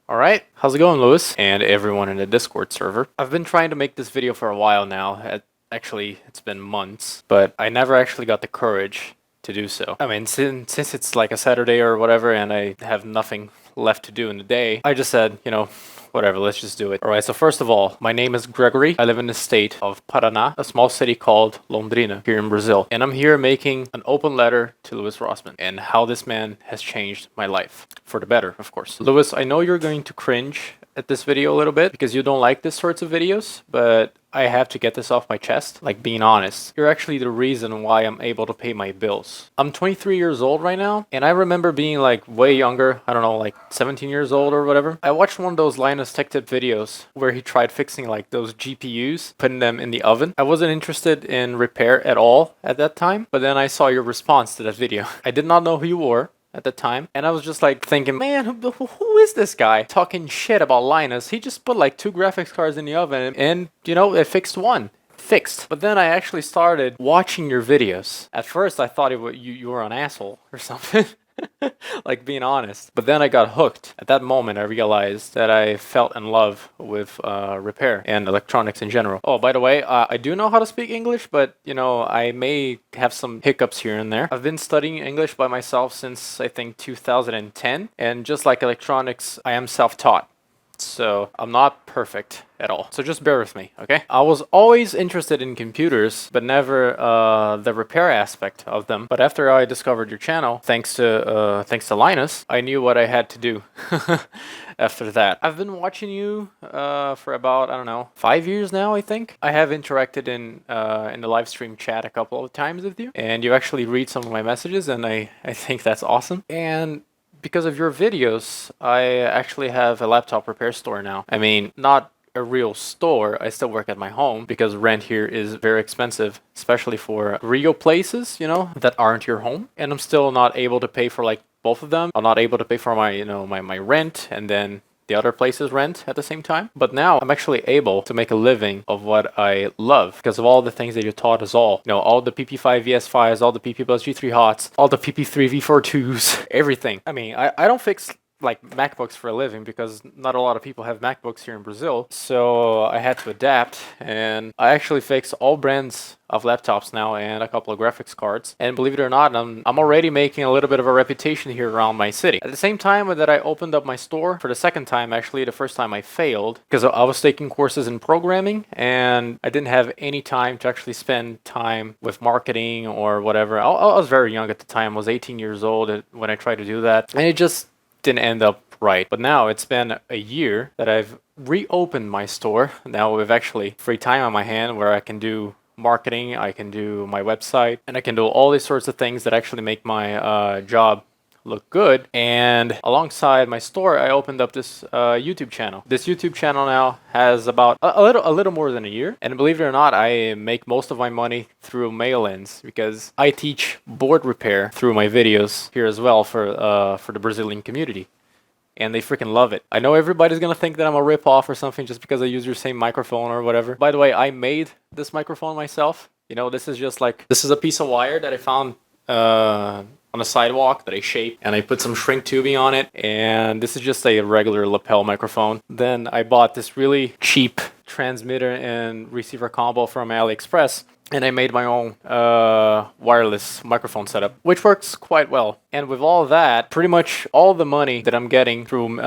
Alright, how's it going, Louis? And everyone in the Discord server. I've been trying to make this video for a while now. Actually, it's been months, but I never actually got the courage to do so. I mean, since it's like a Saturday or whatever and I have nothing left to do in the day, I just said, whatever, let's just do it. Alright, so first of all, my name is Gregory. I live in the state of Paraná, a small city called Londrina here in Brazil. And I'm here making an open letter to Louis Rossmann and how this man has changed my life. For the better, of course. Louis, I know you're going to cringe at this video a little bit because you don't like this sorts of videos, but I have to get this off my chest, like being honest. You're actually the reason why I'm able to pay my bills. I'm 23 years old right now, and I remember being like way younger, I don't know, like 17 years old or whatever. I watched one of those Linus Tech Tip videos where he tried fixing like those GPUs, putting them in the oven. I wasn't interested in repair at all at that time, but then I saw your response to that video. I did not know who you were at the time, and I was just like thinking, man, who is this guy talking shit about Linus? He just put like 2 graphics cards in the oven and it fixed one. Fixed. But then I actually started watching your videos. At first I thought you were an asshole or something. Like, being honest. But then I got hooked. At that moment I realized that I felt in love with repair and electronics in general. Oh, by the way, I do know how to speak English, but I may have some hiccups here and there. I've been studying English by myself since I think 2010, and just like electronics, I am self-taught. So I'm not perfect at all. So just bear with me, okay? I was always interested in computers, but never the repair aspect of them. But after I discovered your channel, thanks to Linus, I knew what I had to do after that. I've been watching you for about, I don't know, 5 years now, I think. I have interacted in the live stream chat a couple of times with you, and you actually read some of my messages, and I think that's awesome. And because of your videos, I actually have a laptop repair store now. I mean, not a real store. I still work at my home because rent here is very expensive, especially for real places, that aren't your home. And I'm still not able to pay for like both of them. I'm not able to pay for my, my rent and then the other place's rent at the same time. But now I'm actually able to make a living of what I love because of all the things that you taught us all. All the PP5 VS5s, all the PP Plus G3 Hots, all the PP3 V42s, everything. I mean, I don't fix like MacBooks for a living because not a lot of people have MacBooks here in Brazil. So I had to adapt, and I actually fix all brands of laptops now and a couple of graphics cards. And believe it or not, I'm already making a little bit of a reputation here around my city. At the same time that I opened up my store for the second time, actually the first time I failed because I was taking courses in programming and I didn't have any time to actually spend time with marketing or whatever. I was very young at the time. I was 18 years old when I tried to do that, and it just didn't end up right. But now it's been a year that I've reopened my store. Now with actually free time on my hand where I can do marketing, I can do my website, and I can do all these sorts of things that actually make my job look good. And alongside my store, I opened up this YouTube channel. This YouTube channel now has about a little more than a year, and believe it or not, I make most of my money through mail-ins because I teach board repair through my videos here as well for the Brazilian community, and they freaking love it. I know everybody's gonna think that I'm a rip-off or something just because I use your same microphone or whatever. By the way, I made this microphone myself. This is a piece of wire that I found on a sidewalk that I shaped, and I put some shrink tubing on it, and this is just a regular lapel microphone. Then I bought this really cheap transmitter and receiver combo from AliExpress, and I made my own wireless microphone setup, which works quite well. And with all that, pretty much all the money that I'm getting through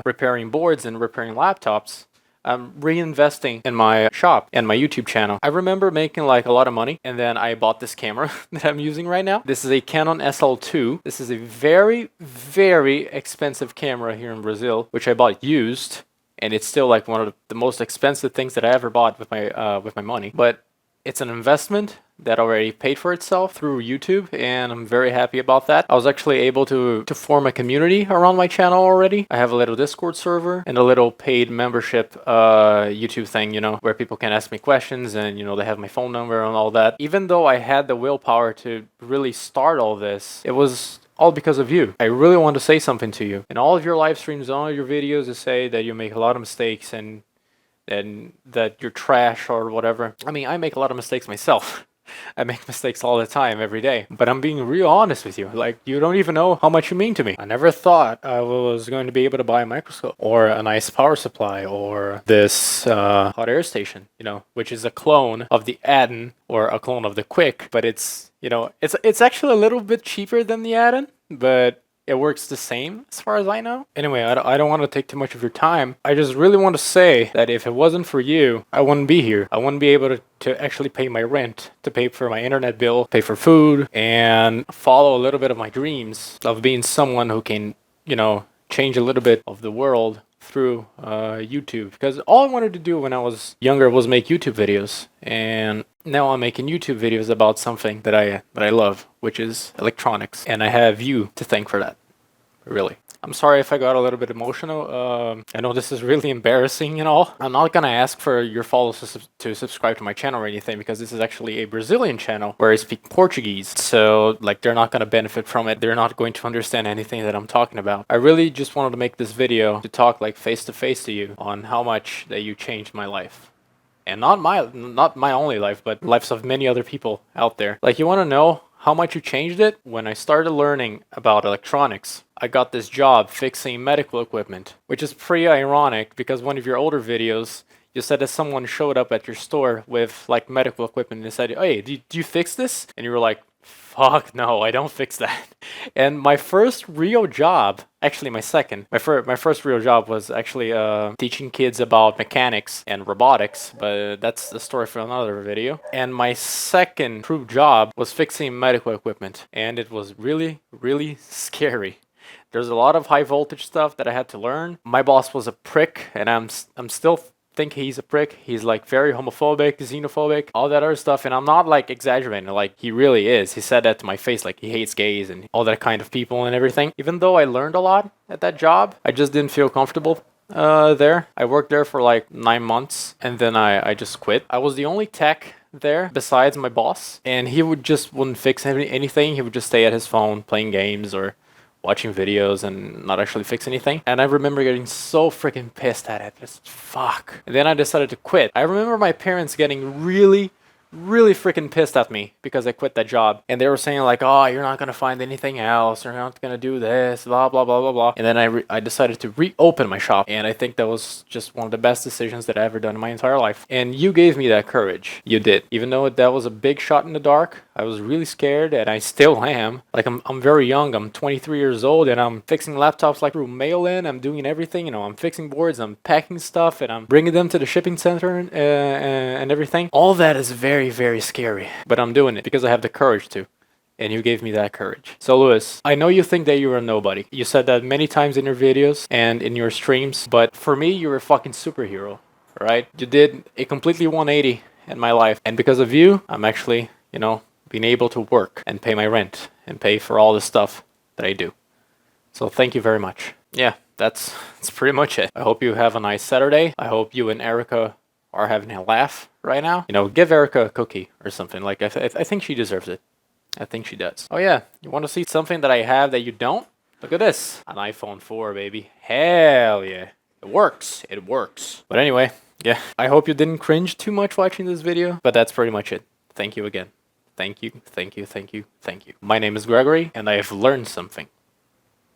repairing boards and repairing laptops, I'm reinvesting in my shop and my YouTube channel. I remember making like a lot of money, and then I bought this camera that I'm using right now. This is a Canon SL2. This is a very, very expensive camera here in Brazil, which I bought used, and it's still like one of the most expensive things that I ever bought with my money. But it's an investment that already paid for itself through YouTube, and I'm very happy about that. I was actually able to form a community around my channel already. I have a little Discord server and a little paid membership YouTube thing, where people can ask me questions, and they have my phone number and all that. Even though I had the willpower to really start all this, it was all because of you. I really want to say something to you. In all of your live streams, all of your videos, you say that you make a lot of mistakes and that you're trash or whatever. I mean, I make a lot of mistakes myself. I make mistakes all the time, every day. But I'm being real honest with you. Like, you don't even know how much you mean to me. I never thought I was going to be able to buy a microscope or a nice power supply or this hot air station, you know, which is a clone of the Addon or a clone of the Quick. But it's, you know, it's actually a little bit cheaper than the Addon, but it works the same as far as I know. Anyway, I don't want to take too much of your time. I just really want to say that if it wasn't for you, I wouldn't be here. I wouldn't be able to actually pay my rent, to pay for my internet bill, pay for food, and follow a little bit of my dreams of being someone who can, you know, change a little bit of the world through YouTube. Because all I wanted to do when I was younger was make YouTube videos, and now I'm making YouTube videos about something that I love, which is electronics, and I have you to thank for that. Really. I'm sorry if I got a little bit emotional. I know this is really embarrassing and all. I'm not gonna ask for your followers to subscribe to my channel or anything, because this is actually a Brazilian channel where I speak Portuguese. So, like, they're not gonna benefit from it. They're not going to understand anything that I'm talking about. I really just wanted to make this video to talk, like, face to face to you on how much that you changed my life. And not my only life, but lives of many other people out there. Like, you want to know how much you changed it? When I started learning about electronics, I got this job fixing medical equipment, which is pretty ironic because one of your older videos, you said that someone showed up at your store with, like, medical equipment and said, "Hey, do you fix this?" And you were like, "Fuck no, I don't fix that." And my first real job, actually my second, my first real job was actually teaching kids about mechanics and robotics, but that's the story for another video. And my second true job was fixing medical equipment, and it was really, really scary. There's a lot of high voltage stuff that I had to learn. My boss was a prick, and I'm still think he's a prick. He's, like, very homophobic, xenophobic, all that other stuff, and I'm not, like, exaggerating. Like, he really is. He said that to my face, like, he hates gays and all that kind of people and everything. Even though I learned a lot at that job, I just didn't feel comfortable there. I worked there for like 9 months, and then I just quit. I was the only tech there besides my boss, and he wouldn't fix anything. He would just stay at his phone playing games or watching videos and not actually fix anything. And I remember getting so freaking pissed at it. Just fuck. And then I decided to quit. I remember my parents getting really freaking pissed at me because I quit that job. And they were saying, like, "Oh, you're not going to find anything else. You're not going to do this, blah, blah, blah, blah, blah." And then I decided to reopen my shop. And I think that was just one of the best decisions that I've ever done in my entire life. And you gave me that courage. You did. Even though that was a big shot in the dark, I was really scared, and I still am. Like, I'm very young. I'm 23 years old, and I'm fixing laptops, like, through mail-in. I'm doing everything. You know, I'm fixing boards, I'm packing stuff, and I'm bringing them to the shipping center and everything. All that is very scary, but I'm doing it because I have the courage to. And you gave me that courage. So, Louis, I know you think that you're a nobody. You said that many times in your videos and in your streams, but for me, you're a fucking superhero, right? You did a completely 180 in my life, and because of you, I'm actually, you know, being able to work and pay my rent and pay for all the stuff that I do. So thank you very much. Yeah, that's pretty much it. I hope you have a nice Saturday. I hope you and Erica are having a laugh right now. You know, give Erica a cookie or something. Like, I think she deserves it. I think she does. Oh yeah, you want to see something that I have that you don't? Look at this. An iPhone 4, baby. Hell yeah. It works. It works. But anyway, yeah. I hope you didn't cringe too much watching this video, but that's pretty much it. Thank you again. Thank you, thank you, thank you, thank you. My name is Gregory, and I have learned something.